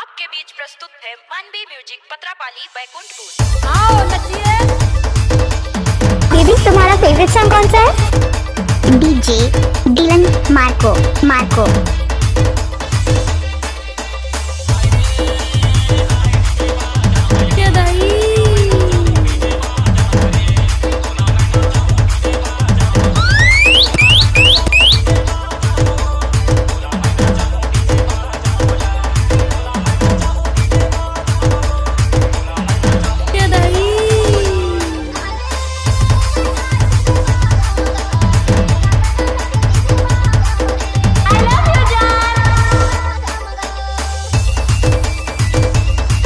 आपके बीच प्रस्तुत है मानवी म्यूजिक पत्रापाली बैकुंठपुर। आओ नचिए। दीदी तुम्हारा फेवरेट सॉन्ग कौन सा है? DJ Dillon Marco.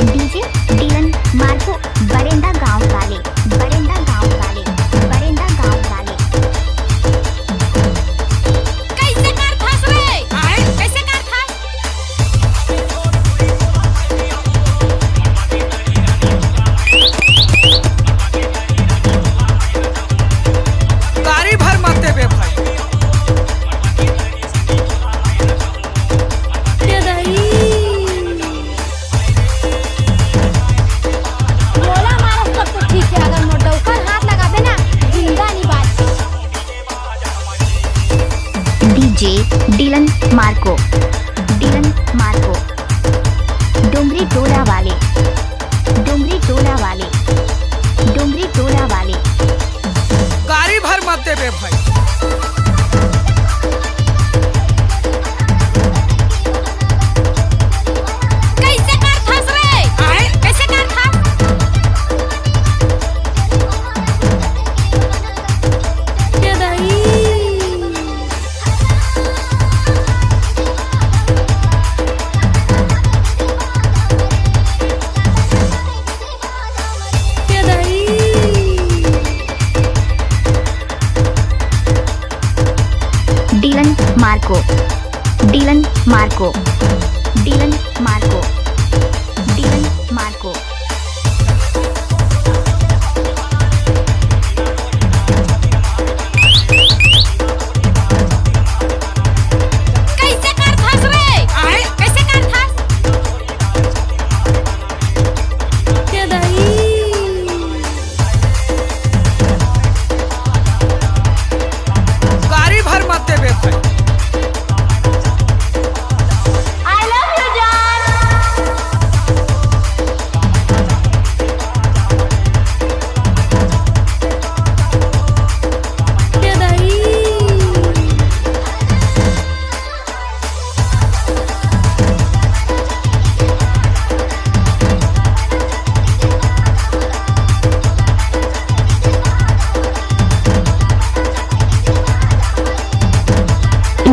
DJ Dillon Marco. Dongri Tola वाले गाड़ी भर मत देबे भाई। Dillon Marco.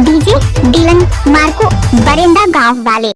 DJ Dillon Marco Barenda गांव वाले।